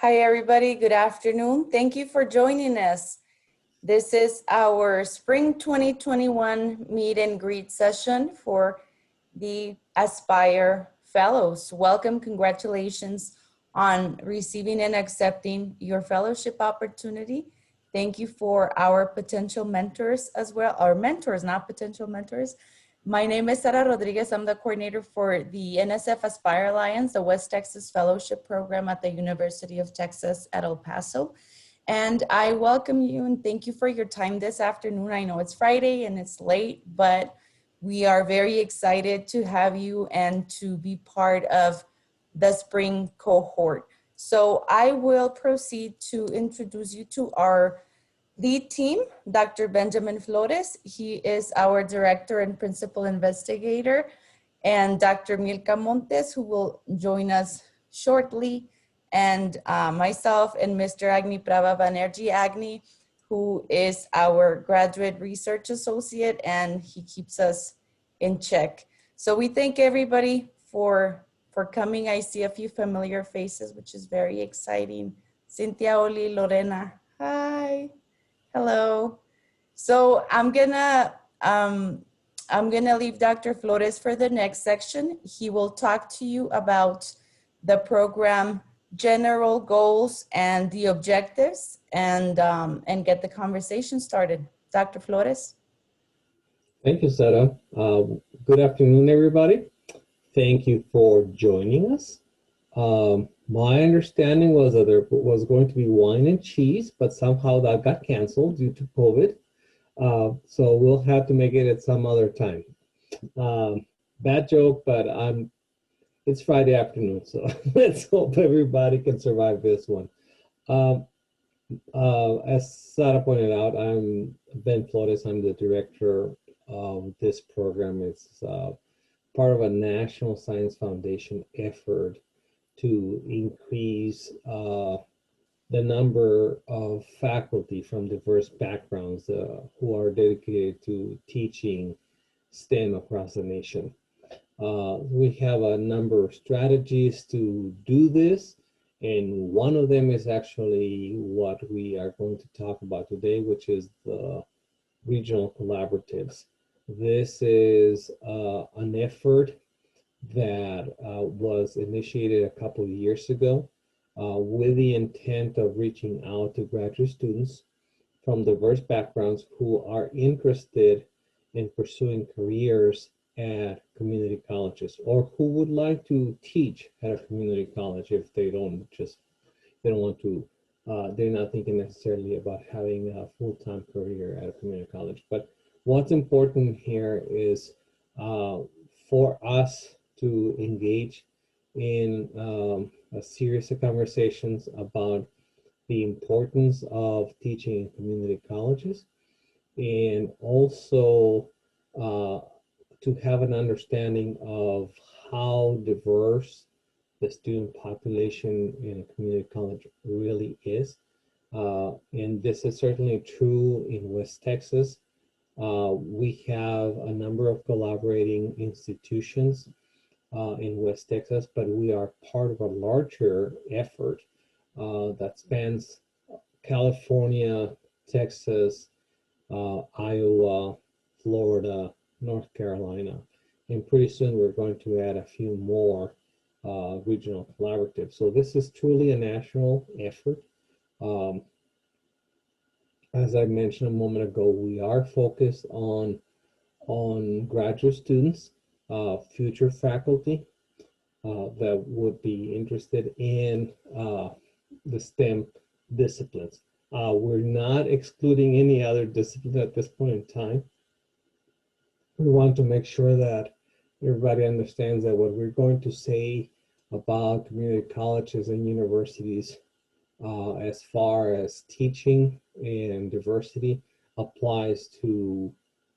Hi, everybody. Good afternoon. Thank you for joining us. This is our Spring 2021 meet and greet session for the Aspire Fellows. Welcome, congratulations on receiving and accepting your fellowship opportunity. Thank you for our potential mentors as well, our mentors, not potential mentors. My name is Sara Rodriguez. I'm the coordinator for the NSF Aspire Alliance, the West Texas Fellowship Program at the University of Texas at El Paso. And I welcome you and thank you for your time this afternoon. I know it's Friday and it's late, but we are very excited to have you and to be part of the spring cohort. So I will proceed to introduce you to our lead team, Dr. Benjamin Flores. He is our director and principal investigator, and Dr. Milka Montes, who will join us shortly, and myself and Mr. Agni Prabha Banerjee Agni, who is our graduate research associate, and he keeps us in check. So we thank everybody for coming. I see a few familiar faces, which is very exciting. Cynthia, Oli, Lorena, hi. Hello. So I'm gonna leave Dr. Flores for the next section. He will talk to you about the program general goals and the objectives and get the conversation started. Dr. Flores. Thank you, Sarah. Good afternoon, everybody. Thank you for joining us. My understanding was that there was going to be wine and cheese, but somehow that got canceled due to COVID. So we'll have to make it at some other time. Bad joke, but it's Friday afternoon, so let's hope everybody can survive this one. As Sarah pointed out, I'm Ben Flores. I'm the director of this program. It's part of a National Science Foundation effort to increase the number of faculty from diverse backgrounds who are dedicated to teaching STEM across the nation. We have a number of strategies to do this, and one of them is actually what we are going to talk about today, which is the regional collaboratives. This is an effort that was initiated a couple of years ago with the intent of reaching out to graduate students from diverse backgrounds who are interested in pursuing careers at community colleges or who would like to teach at a community college if they don't want to, they're not thinking necessarily about having a full-time career at a community college. But what's important here is for us to engage in a series of conversations about the importance of teaching in community colleges, and also to have an understanding of how diverse the student population in a community college really is. And this is certainly true in West Texas. We have a number of collaborating institutions in West Texas, but we are part of a larger effort that spans California, Texas, Iowa, Florida, North Carolina, and pretty soon we're going to add a few more regional collaboratives. So this is truly a national effort. As I mentioned a moment ago, we are focused on graduate students, future faculty that would be interested in the STEM disciplines. We're not excluding any other discipline at this point in time. We want to make sure that everybody understands that what we're going to say about community colleges and universities as far as teaching and diversity applies to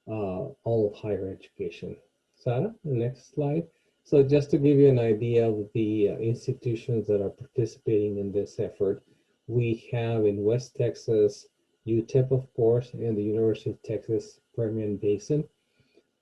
all of higher education. Sarah, the next slide. So just to give you an idea of the institutions that are participating in this effort, we have in West Texas, UTEP, of course, and the University of Texas Permian Basin.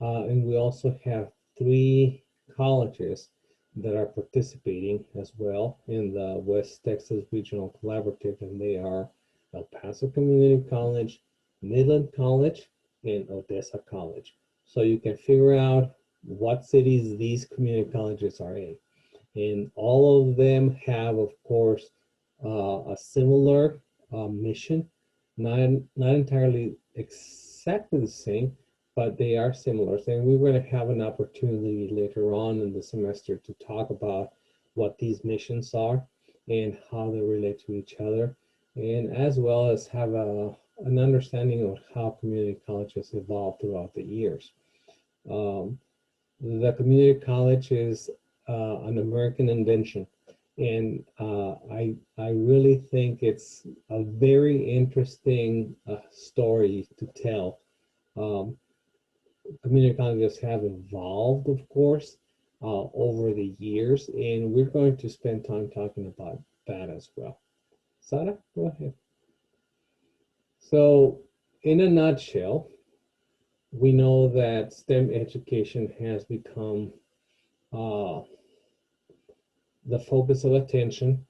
And we also have 3 colleges that are participating as well in the West Texas Regional Collaborative, and they are El Paso Community College, Midland College, and Odessa College. So you can figure out what cities these community colleges are in. And all of them have, of course, a similar mission, not entirely exactly the same, but they are similar. And we're going to have an opportunity later on in the semester to talk about what these missions are and how they relate to each other, and as well as have an understanding of how community colleges evolve throughout the years. Um, the community college is an American invention, and I really think it's a very interesting story to tell. Um, Community colleges have evolved, of course, over the years, and we're going to spend time talking about that as well. Sarah, go ahead. So, in a nutshell, we know that STEM education has become uh, the focus of attention,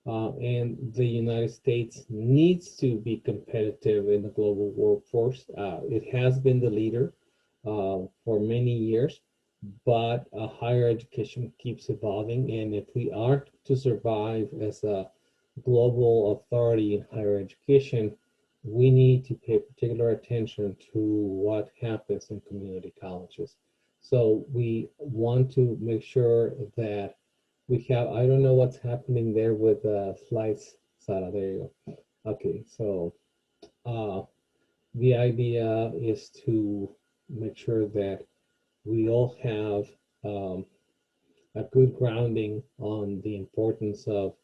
and the United States needs to be competitive in the global workforce. It has been the leader for many years, but higher education keeps evolving, and if we are to survive as a global authority in higher education, we need to pay particular attention to what happens in community colleges. So we want to make sure that we have, I don't know what's happening there with the slides, Sarah, there you go. Okay, so the idea is to make sure that we all have a good grounding on the importance of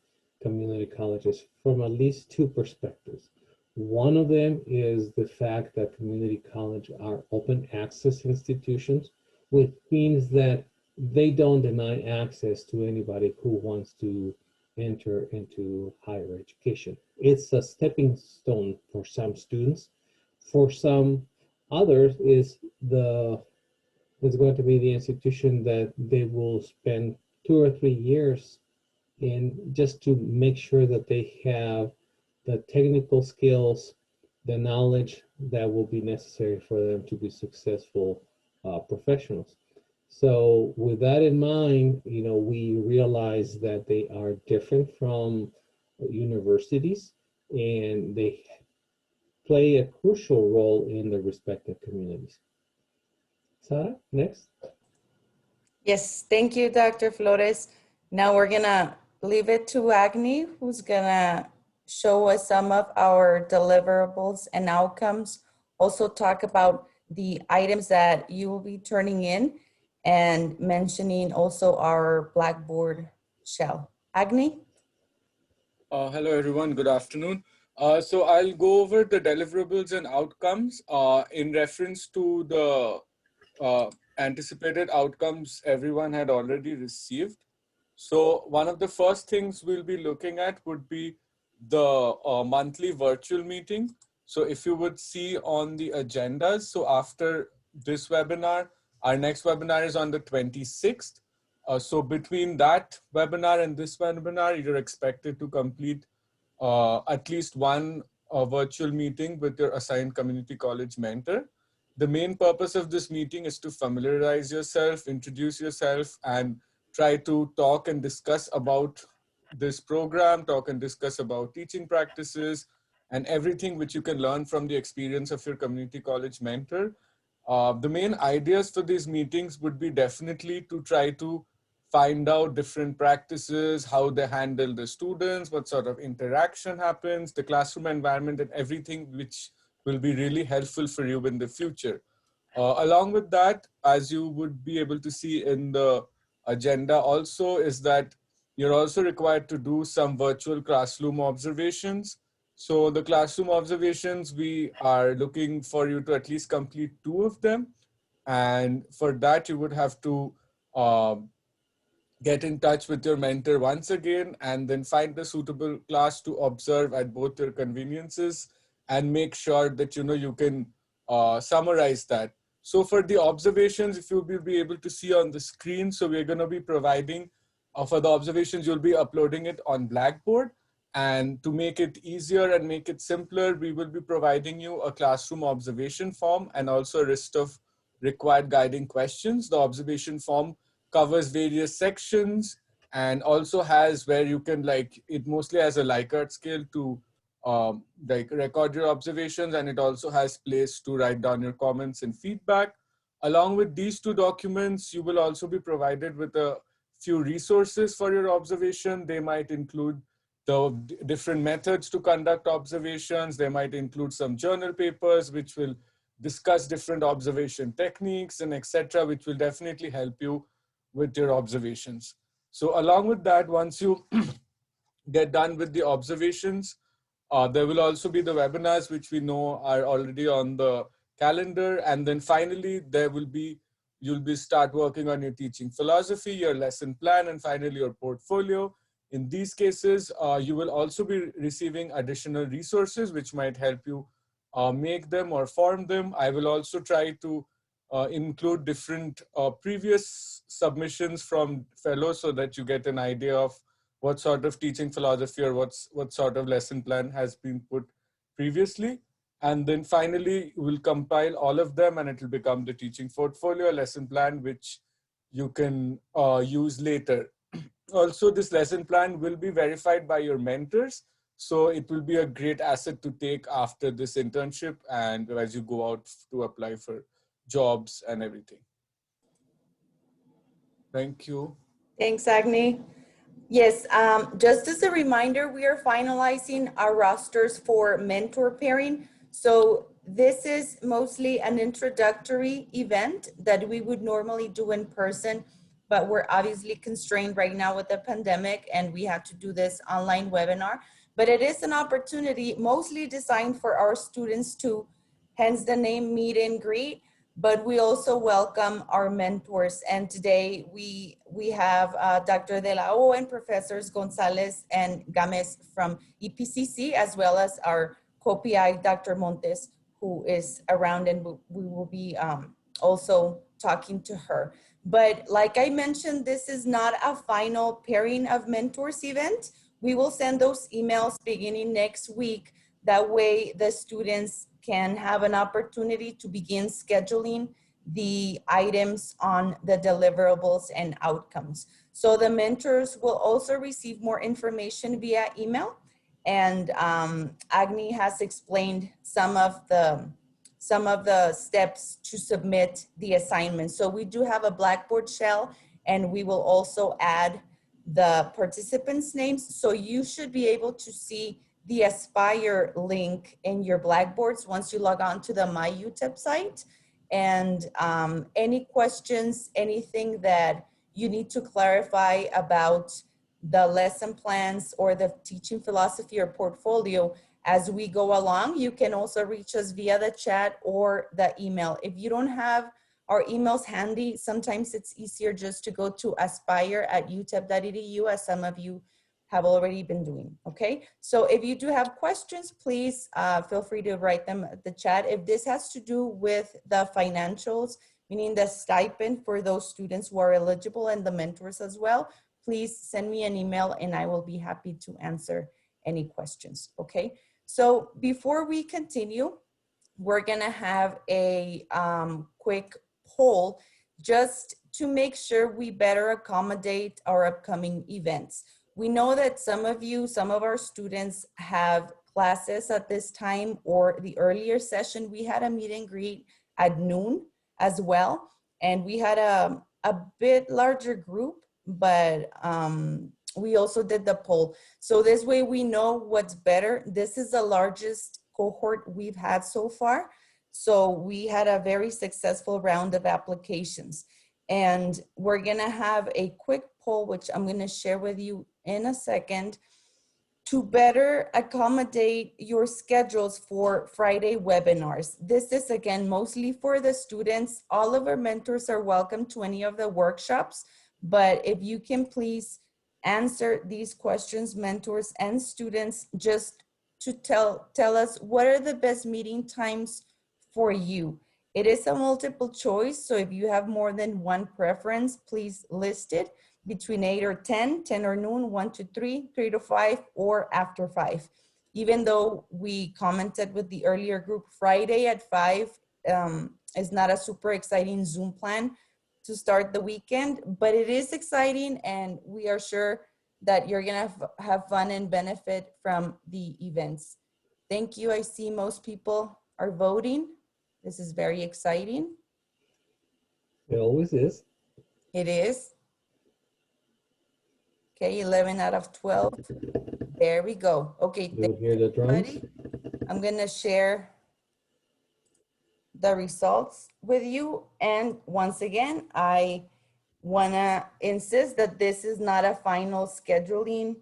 community colleges from at least two perspectives. One of them is the fact that community college are open access institutions, which means that they don't deny access to anybody who wants to enter into higher education. It's a stepping stone for some students. For some others, is going to be the institution that they will spend 2 or 3 years in, just to make sure that they have the technical skills, the knowledge that will be necessary for them to be successful professionals. So with that in mind, we realize that they are different from universities, and they play a crucial role in their respective communities. Sarah, next. Yes, thank you, Dr. Flores. Now we're gonna leave it to Agni, who's gonna show us some of our deliverables and outcomes. Also talk about the items that you will be turning in and mentioning also our Blackboard shell. Agni? Hello, everyone. Good afternoon. So I'll go over the deliverables and outcomes in reference to the anticipated outcomes everyone had already received. So one of the first things we'll be looking at would be the monthly virtual meeting. So if you would see on the agendas, so after this webinar, our next webinar is on the 26th. So between that webinar and this webinar, you're expected to complete at least one virtual meeting with your assigned community college mentor. The main purpose of this meeting is to familiarize yourself, introduce yourself, and try to talk and discuss about this program, talk and discuss about teaching practices, and everything which you can learn from the experience of your community college mentor. The main ideas for these meetings would be definitely to try to find out different practices, how they handle the students, what sort of interaction happens, the classroom environment, and everything which will be really helpful for you in the future. Along with that, as you would be able to see in the agenda also, is that you're also required to do some virtual classroom observations. So the classroom observations, we are looking for you to at least complete 2 of them. And for that, you would have to get in touch with your mentor once again, and then find the suitable class to observe at both your conveniences, and make sure that you can summarize that. So for the observations, if you will be able to see on the screen, so we're going to be providing for the observations, you'll be uploading it on Blackboard. And to make it easier and make it simpler, we will be providing you a classroom observation form and also a list of required guiding questions. The observation form covers various sections and also has where you can it mostly has a Likert scale to record your observations, and it also has place to write down your comments and feedback. Along with these two documents, you will also be provided with a few resources for your observation. They might include the different methods to conduct observations. They might include some journal papers which will discuss different observation techniques and etc., which will definitely help you with your observations. So along with that, once you get done with the observations, there will also be the webinars, which we know are already on the calendar. And then finally, you'll be start working on your teaching philosophy, your lesson plan, and finally your portfolio. In these cases, you will also be receiving additional resources, which might help you make them or form them. I will also try to include different previous submissions from fellows so that you get an idea of what sort of teaching philosophy or what sort of lesson plan has been put previously. And then finally, we'll compile all of them and it will become the teaching portfolio lesson plan, which you can use later. Also, this lesson plan will be verified by your mentors. So it will be a great asset to take after this internship and as you go out to apply for jobs and everything. Thank you. Thanks, Agni. Yes, just as a reminder, we are finalizing our rosters for mentor pairing. So this is mostly an introductory event that we would normally do in person, but we're obviously constrained right now with the pandemic and we have to do this online webinar. But it is an opportunity mostly designed for our students to, hence the name Meet and Greet, but we also welcome our mentors. And today we have Dr. De La O and Professors Gonzalez and Games from EPCC, as well as our co-PI, Dr. Montes, who is around, and we will be also talking to her. But like I mentioned, this is not a final pairing of mentors event. We will send those emails beginning next week. That way the students can have an opportunity to begin scheduling the items on the deliverables and outcomes. So the mentors will also receive more information via email. And Agni has explained some of the steps to submit the assignment. So we do have a Blackboard shell, and we will also add the participants' names. So you should be able to see the Aspire link in your Blackboards once you log on to the My UTEP site. And any questions, anything that you need to clarify about the lesson plans or the teaching philosophy or portfolio as we go along, you can also reach us via the chat or the email. If you don't have our emails handy, sometimes it's easier just to go to aspire@utep.edu, as some of you have already been doing, okay? So if you do have questions, please feel free to write them at the chat. If this has to do with the financials, meaning the stipend for those students who are eligible and the mentors as well, please send me an email and I will be happy to answer any questions, okay? So before we continue, we're gonna have a quick poll just to make sure we better accommodate our upcoming events. We know that some of our students have classes at this time, or the earlier session, we had a meet and greet at noon as well. And we had a bit larger group, but we also did the poll. So this way we know what's better. This is the largest cohort we've had so far. So we had a very successful round of applications. And we're gonna have a quick poll, which I'm gonna share with you in a second, to better accommodate your schedules for Friday webinars. This is, again, mostly for the students. All of our mentors are welcome to any of the workshops, but if you can please answer these questions, mentors and students, just to tell us what are the best meeting times for you. It is a multiple choice, so if you have more than one preference, please list it. between 8 or 10, 10 or noon, 1 to 3, 3 to 5, or after 5. Even though we commented with the earlier group, Friday at 5 is not a super exciting Zoom plan to start the weekend, but it is exciting, and we are sure that you're gonna have fun and benefit from the events. Thank you. I see most people are voting. This is very exciting. It always is. It is. Okay, 11 out of 12. There we go. Okay, You'll hear the drums. I'm gonna share the results with you. And once again, I wanna insist that this is not a final scheduling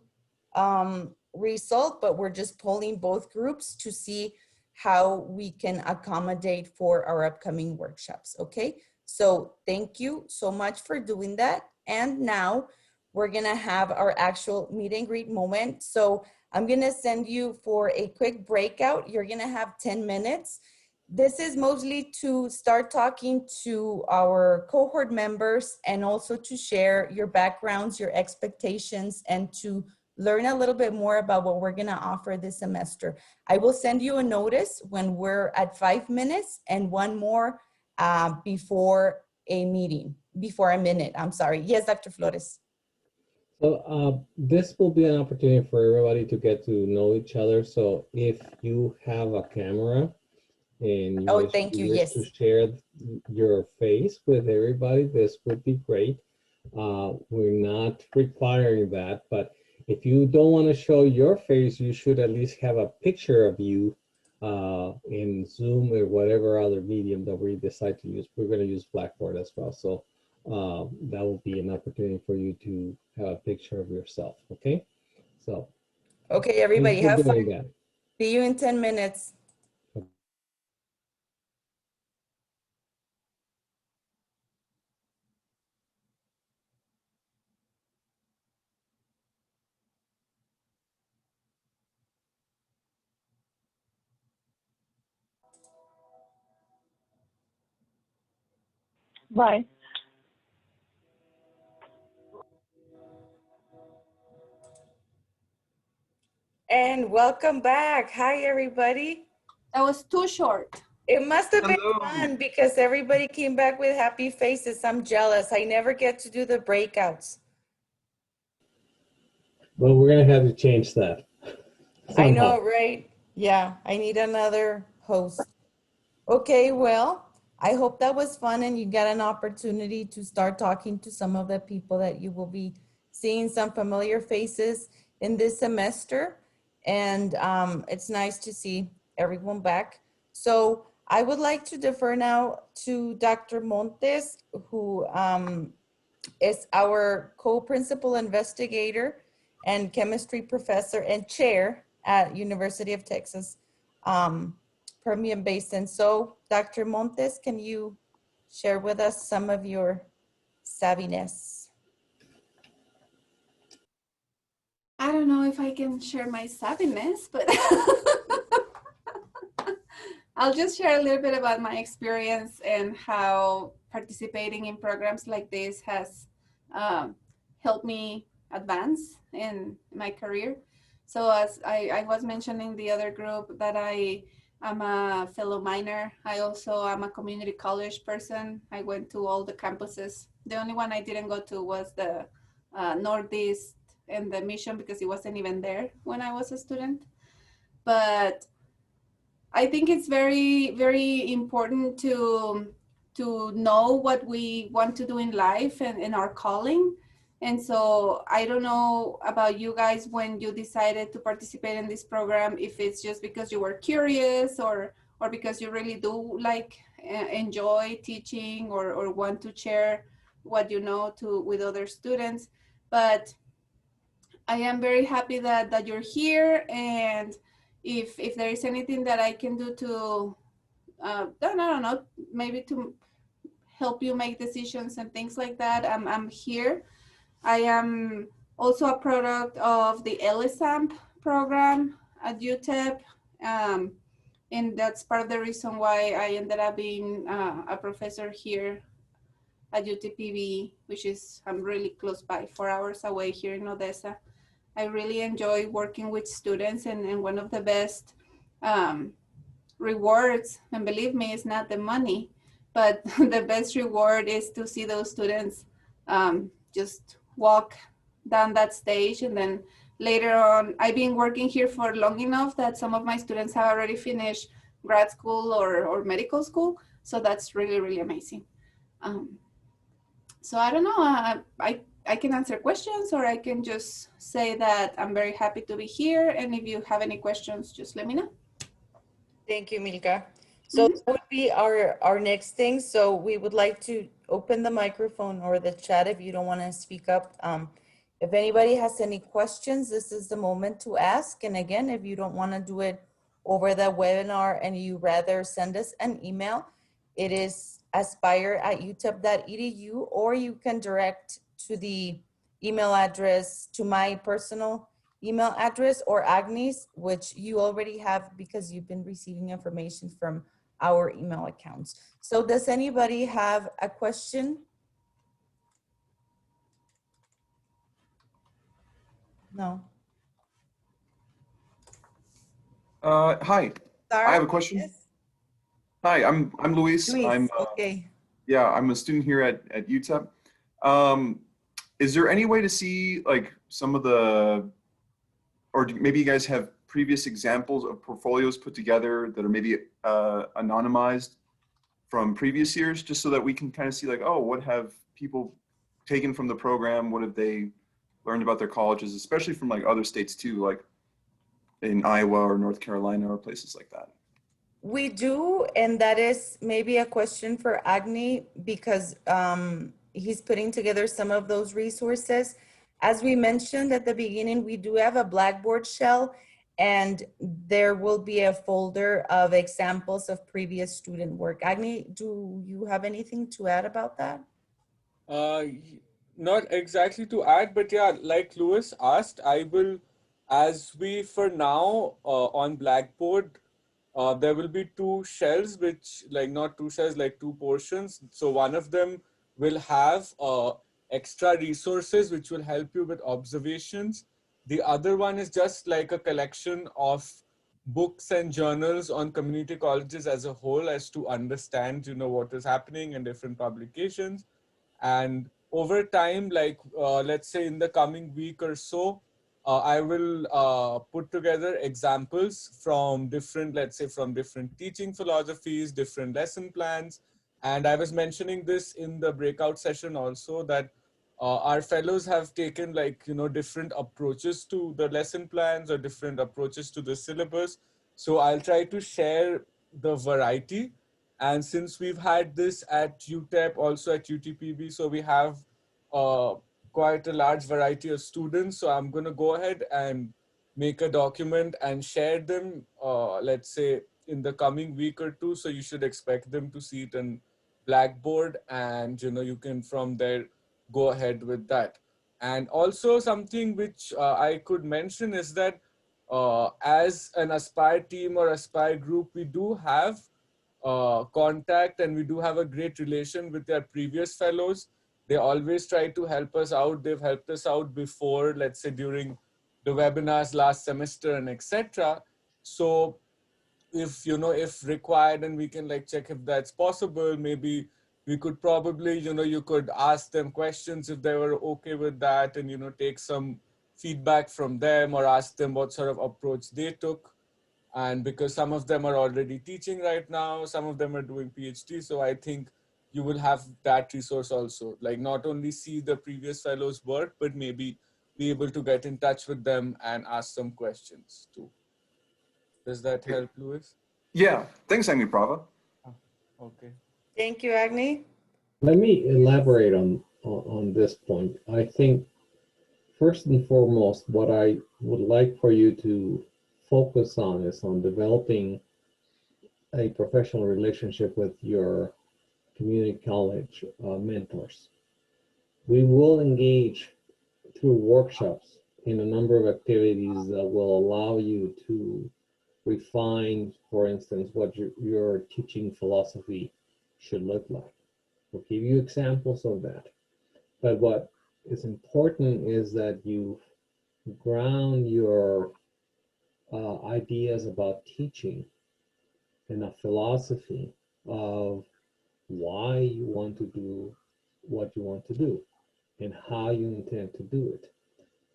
result, but we're just polling both groups to see how we can accommodate for our upcoming workshops, okay? So thank you so much for doing that. And now we're gonna have our actual meet and greet moment. So I'm gonna send you for a quick breakout. You're gonna have 10 minutes. This is mostly to start talking to our cohort members and also to share your backgrounds, your expectations, and to learn a little bit more about what we're gonna offer this semester. I will send you a notice when we're at 5 minutes and one more before a meeting, before a minute, I'm sorry. Yes, Dr. Flores. So this will be an opportunity for everybody to get to know each other. So if you have a camera and you Thank you, wish yes. to share your face with everybody, this would be great. We're not requiring that, but if you don't want to show your face, you should at least have a picture of you in Zoom or whatever other medium that we decide to use. We're going to use Blackboard as well. So that will be an opportunity for you to have a picture of yourself. Okay. So. Okay, everybody, have fun. That. See you in 10 minutes. Bye. And welcome back. Hi, everybody. That was too short. It must have been fun because everybody came back with happy faces. I'm jealous. I never get to do the breakouts. Well, we're going to have to change that. Somehow. I know, right? Yeah, I need another host. Okay, well, I hope that was fun and you got an opportunity to start talking to some of the people that you will be seeing, some familiar faces in this semester. And it's nice to see everyone back. So I would like to defer now to Dr. Montes, who is our co-principal investigator and chemistry professor and chair at University of Texas Permian Basin. So Dr. Montes, can you share with us some of your savviness? I don't know if I can share my savviness, but I'll just share a little bit about my experience and how participating in programs like this has helped me advance in my career. So as I was mentioning the other group that I'm a fellow minor. I also am a community college person. I went to all the campuses. The only one I didn't go to was the Northeast and the Mission because it wasn't even there when I was a student. But I think it's very, very important to know what we want to do in life and our calling. And so I don't know about you guys when you decided to participate in this program, if it's just because you were curious or because you really do like enjoy teaching or want to share what you know with other students. But I am very happy that you're here, and if there is anything that I can do to I don't know, maybe to help you make decisions and things like that, I'm here. I am also a product of the LSAMP program at UTEP, and that's part of the reason why I ended up being a professor here at UTPB, which is, I'm really close by, 4 hours away here in Odessa. I really enjoy working with students, and one of the best rewards, and believe me, it's not the money, but the best reward is to see those students just walk down that stage. And then later on, I've been working here for long enough that some of my students have already finished grad school or medical school. So that's really, really amazing. So I don't know, I can answer questions, or I can just say that I'm very happy to be here. And if you have any questions, just let me know. Thank you, Milka. So that would be our next thing. So we would like to open the microphone or the chat if you don't want to speak up. If anybody has any questions, this is the moment to ask. And again, if you don't want to do it over the webinar and you rather send us an email, it is aspire@utep.edu, or you can direct to the email address, to my personal email address, or Agnes, which you already have because you've been receiving information from our email accounts. So does anybody have a question? No. Hi. Sorry? I have a question. Yes. Hi, I'm Luis. Luis, okay. Yeah, I'm a student here at UTEP. Is there any way to see like some of the, or maybe you guys have previous examples of portfolios put together that are maybe anonymized from previous years, just so that we can kind of see like, oh, what have people taken from the program? What have they learned about their colleges, especially from like other states too, like in Iowa or North Carolina or places like that? We do, and that is maybe a question for Agni, because he's putting together some of those resources. As we mentioned at the beginning, we do have a Blackboard shell, and there will be a folder of examples of previous student work. Agni, do you have anything to add about that? Not exactly to add, but yeah, like Louis asked, I will, as we for now on Blackboard, there will be two shells, which like not two shells, like two portions. So one of them will have extra resources which will help you with observations. The other one is just like a collection of books and journals on community colleges as a whole, as to understand, you know, what is happening in different publications. And over time, like let's say in the coming week or so, I will put together examples from different, let's say from different teaching philosophies, different lesson plans. And I was mentioning this in the breakout session also, that our fellows have taken like, you know, different approaches to the lesson plans or different approaches to the syllabus. So I'll try to share the variety. And since we've had this at UTEP, also at UTPB, so we have quite a large variety of students. So I'm going to go ahead and make a document and share them, let's say, in the coming week or two. So you should expect them to see it in Blackboard, and, you know, you can from there go ahead with that. And also something which I could mention is that as an Aspire team or Aspire group, we do have contact, and we do have a great relation with their previous fellows. They always try to help us out. They've helped us out before, let's say during the webinars last semester and etc. So if, you know, if required, and we can like check if that's possible, maybe we could probably, you know, you could ask them questions if they were okay with that, and, you know, take some feedback from them, or ask them what sort of approach they took. And because some of them are already teaching right now, some of them are doing PhD. So I think you will have that resource also, like not only see the previous fellows' work, but maybe be able to get in touch with them and ask some questions too. Does that help, Louis? Yeah, thanks, Amy Prava. Okay. Thank you, Agni. Let me elaborate on this point. I think first and foremost, what I would like for you to focus on is on developing a professional relationship with your community college mentors. We will engage through workshops in a number of activities that will allow you to refine, for instance, what your teaching philosophy should look like, We'll give you examples of that. But what is important is that you ground your ideas about teaching in a philosophy of why you want to do what you want to do and how you intend to do it.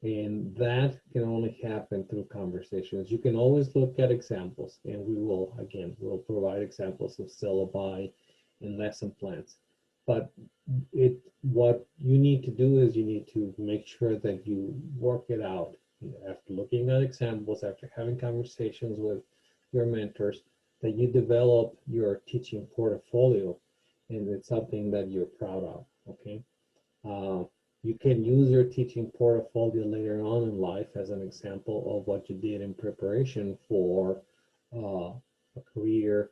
And that can only happen through conversations. You can always look at examples, and we'll provide examples of syllabi and lesson plans. But what you need to do is you need to make sure that you work it out after looking at examples, after having conversations with your mentors, that you develop your teaching portfolio, and it's something that you're proud of, okay? You can use your teaching portfolio later on in life as an example of what you did in preparation for a career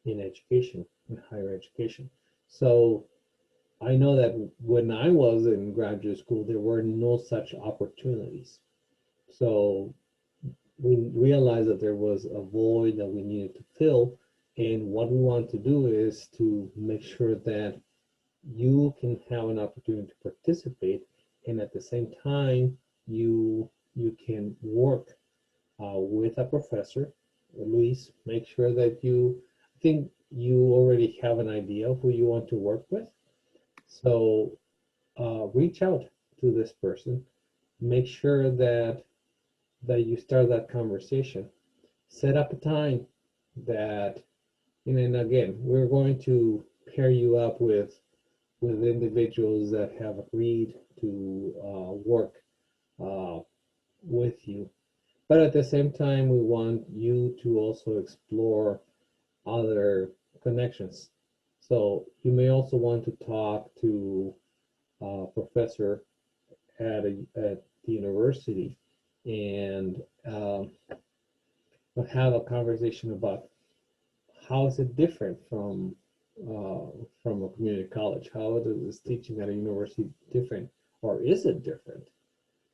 in education, in higher education. So I know that when I was in graduate school, there were no such opportunities. So we realized that there was a void that we needed to fill. And what we want to do is to make sure that you can have an opportunity to participate, and at the same time you can work with a professor. Luis, make sure that I think you already have an idea of who you want to work with, so reach out to this person, make sure that you start that conversation, set up a time that, and again, we're going to pair you up with individuals that have agreed to work with you. But at the same time, we want you to also explore other connections. So you may also want to talk to a professor at the university and have a conversation about how is it different from a community college? How is teaching at a university different, or is it different?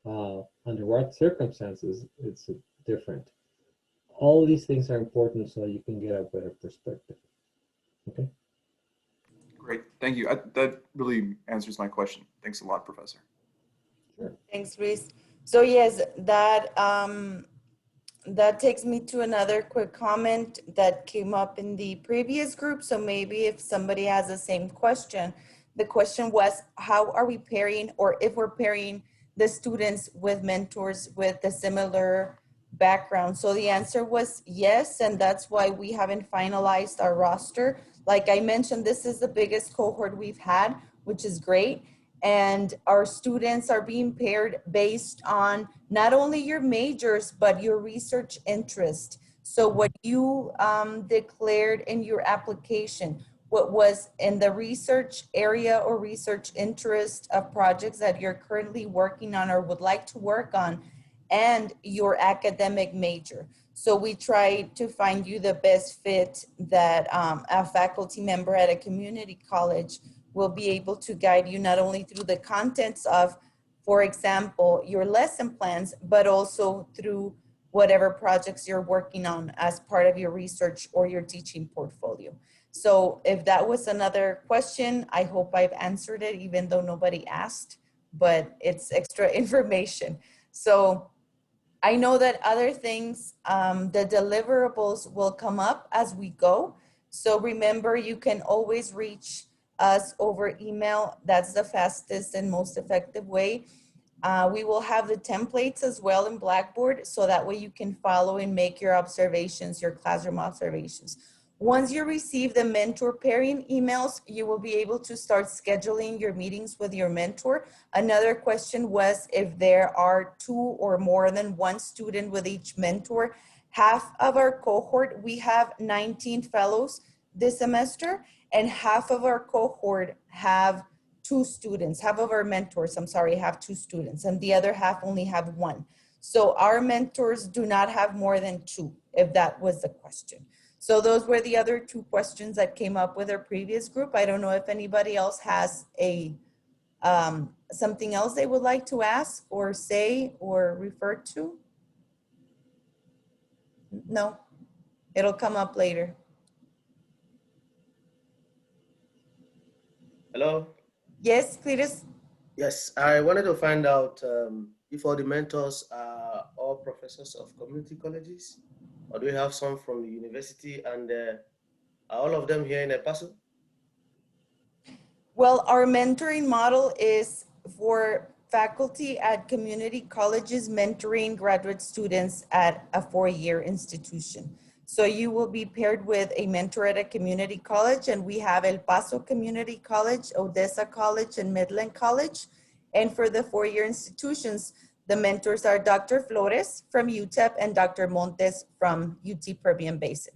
Under what circumstances it's different? All these things are important so you can get a better perspective. Okay. Great, thank you. That really answers my question. Thanks a lot, Professor. Sure. Thanks, Luis. So yes, that takes me to another quick comment that came up in the previous group. So maybe if somebody has the same question, the question was, how are we pairing, or if we're pairing the students with mentors with a similar background? So the answer was yes, and that's why we haven't finalized our roster. Like I mentioned, this is the biggest cohort we've had, which is great. And our students are being paired based on not only your majors, but your research interest. So what you declared in your application, what was in the research area or research interest of projects that you're currently working on or would like to work on, and your academic major. So we try to find you the best fit that a faculty member at a community college will be able to guide you not only through the contents of, for example, your lesson plans, but also through whatever projects you're working on as part of your research or your teaching portfolio. So if that was another question, I hope I've answered it, even though nobody asked, but it's extra information. So I know that other things, the deliverables will come up as we go. So remember, you can always reach us over email. That's the fastest and most effective way. We will have the templates as well in Blackboard, so that way you can follow and make your observations, your classroom observations. Once you receive the mentor pairing emails, you will be able to start scheduling your meetings with your mentor. Another question was if there are 2 or more than 1 student with each mentor. Half of our cohort, we have 19 fellows this semester, and half of our cohort have 2 students. Half of our mentors, I'm sorry, have 2 students, and the other half only have 1. So our mentors do not have more than 2, if that was the question. So those were the other 2 questions that came up with our previous group. I don't know if anybody else has a something else they would like to ask or say or refer to. No, it'll come up later. Hello? Yes, Cletus? Yes, I wanted to find out if all the mentors are all professors of community colleges, or do we have some from the university, and are all of them here in El Paso? Well, our mentoring model is for faculty at community colleges mentoring graduate students at a four-year institution. So you will be paired with a mentor at a community college, and we have El Paso Community College, Odessa College, and Midland College. And for the four-year institutions, the mentors are Dr. Flores from UTEP and Dr. Montes from UT Permian Basin.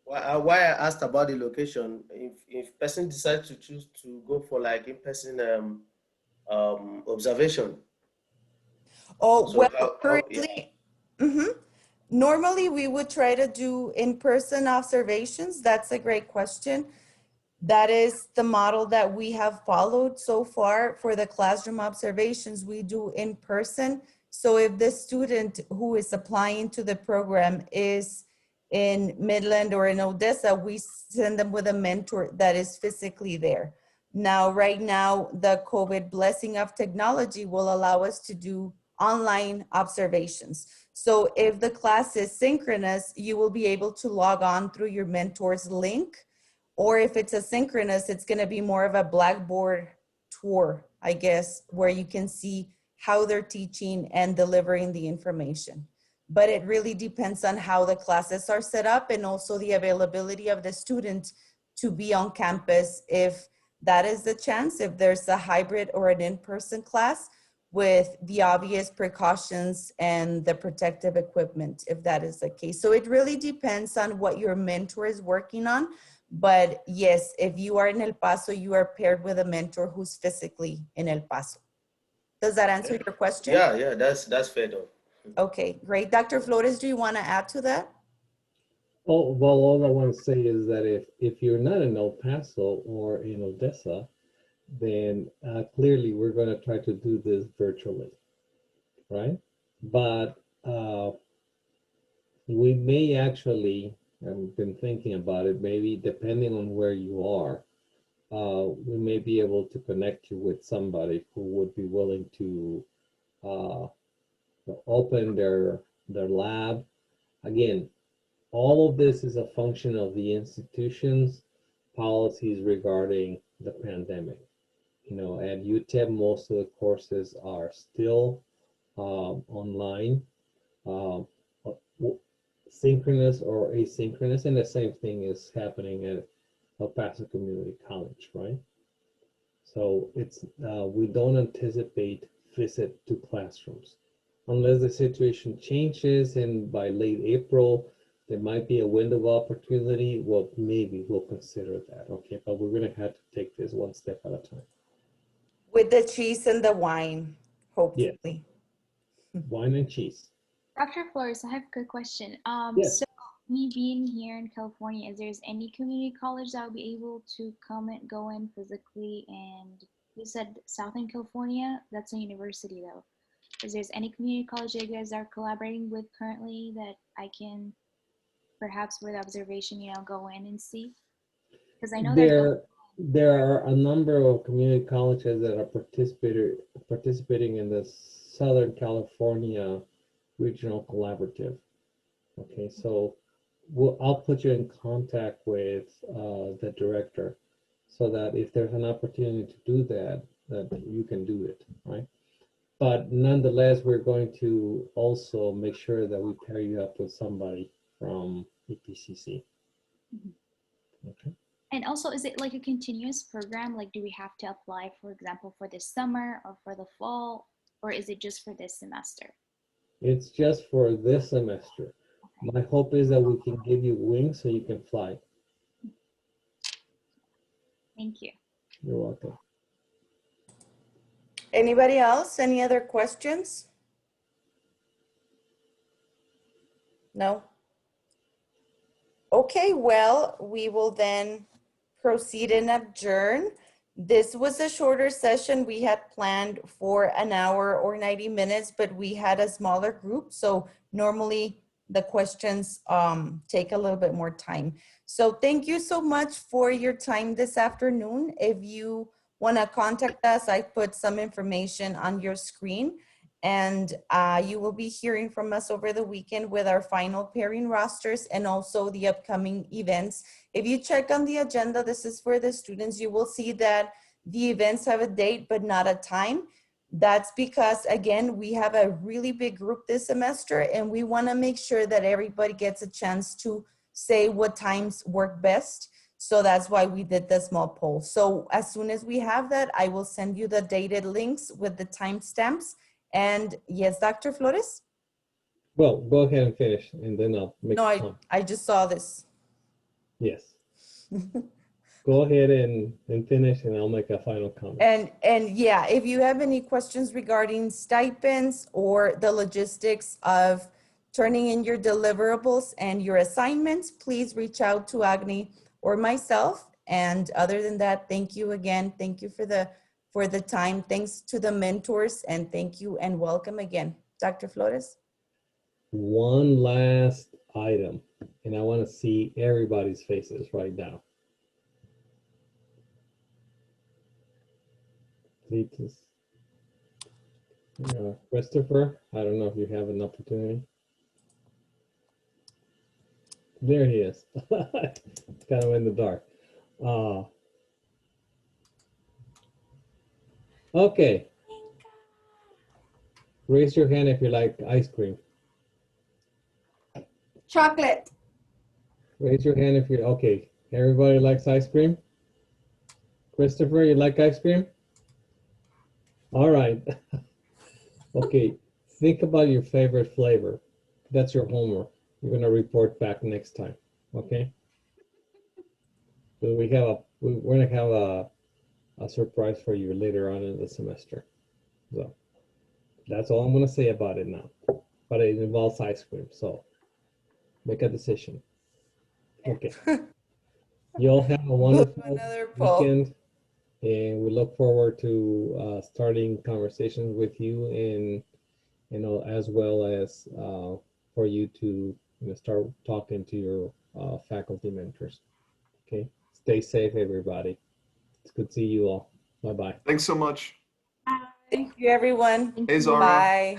Why I asked about the location, if person decides to choose to go for like in-person observation. Oh, So well, yeah. currently, normally we would try to do in-person observations. That's a great question. That is the model that we have followed so far for the classroom observations. We do in person. So if the student who is applying to the program is in Midland or in Odessa, we send them with a mentor that is physically there. Now, right now, the COVID blessing of technology will allow us to do online observations. So if the class is synchronous, you will be able to log on through your mentor's link. Or if it's asynchronous, it's going to be more of a blackboard tour, I guess, where you can see how they're teaching and delivering the information. But it really depends on how the classes are set up and also the availability of the student to be on campus. If that is the chance, if there's a hybrid or an in-person class with the obvious precautions and the protective equipment, if that is the case. So it really depends on what your mentor is working on. But yes, if you are in El Paso, you are paired with a mentor who's physically in El Paso. Does that answer your question? Yeah, that's fair though. Okay, great. Dr. Flores, do you want to add to that? Oh, well, all I want to say is that if you're not in El Paso or in Odessa, then clearly we're going to try to do this virtually, right? But we may actually, I've been thinking about it, maybe depending on where you are, we may be able to connect you with somebody who would be willing to open their lab. Again, all of this is a function of the institution's policies regarding the pandemic. You know, at UTEP, most of the courses are still online, synchronous or asynchronous, and the same thing is happening at El Paso Community College, right? So it's we don't anticipate visit to classrooms unless the situation changes, and by late April there might be a window of opportunity. Well, maybe we'll consider that, okay? But we're gonna have to take this one step at a time. With the cheese and the wine, hopefully. Yeah. Wine and cheese. Dr. Flores, I have a good question. Yes. So me being here in California, is there's any community college that will be able to come and go in physically? And you said Southern California, that's a university though. Is there's any community college that you guys are collaborating with currently that I can perhaps with observation, you know, go in and see? Because I know there are a number of community colleges that are participating in the Southern California Regional Collaborative. Okay, so I'll put you in contact with the director so that if there's an opportunity to do that, that you can do it, right? But nonetheless, we're going to also make sure that we pair you up with somebody from EPCC. Okay. And also, is it like a continuous program? Like, do we have to apply, for example, for this summer or for the fall, or is it just for this semester? It's just for this semester. Okay. My hope is that we can give you wings so you can fly. Thank you. You're welcome. Anybody else? Any other questions? No? Okay, well, we will then proceed and adjourn. This was a shorter session. We had planned for an hour or 90 minutes, but we had a smaller group. So normally the questions take a little bit more time. So thank you so much for your time this afternoon. If you want to contact us, I put some information on your screen, and you will be hearing from us over the weekend with our final pairing rosters and also the upcoming events. If you check on the agenda, this is for the students, you will see that the events have a date but not a time. That's because, again, we have a really big group this semester, and we want to make sure that everybody gets a chance to say what times work best. So that's why we did the small poll. So as soon as we have that, I will send you the dated links with the timestamps. And yes, Dr. Flores? Well, go ahead and finish, and then I'll make No, a comment. I just saw this. Yes. Go ahead and finish, and I'll make a final comment. And yeah, if you have any questions regarding stipends or the logistics of turning in your deliverables and your assignments, please reach out to Agni or myself. And other than that, thank you again. Thank you for the time. Thanks to the mentors, and thank you and welcome again. Dr. Flores? One last item, and I want to see everybody's faces right now. Christopher, I don't know if you have an opportunity. There he is. Kind of in the dark. Okay. Raise your hand if you like ice cream. Chocolate. Raise your hand if you're okay. Everybody likes ice cream? Christopher, you like ice cream? All right. Okay, think about your favorite flavor. That's your homework. You're gonna report back next time, okay? So we're gonna have a surprise for you later on in the semester. So that's all I'm gonna say about it now. But it involves ice cream, so make a decision. Okay. You all have a wonderful weekend, and we look forward to starting conversations with you, and as well as for you to start talking to your faculty mentors. Okay, stay safe, everybody. It's good to see you all. Bye bye. Thanks so much. Thank you, everyone. Hey, Zara. Bye.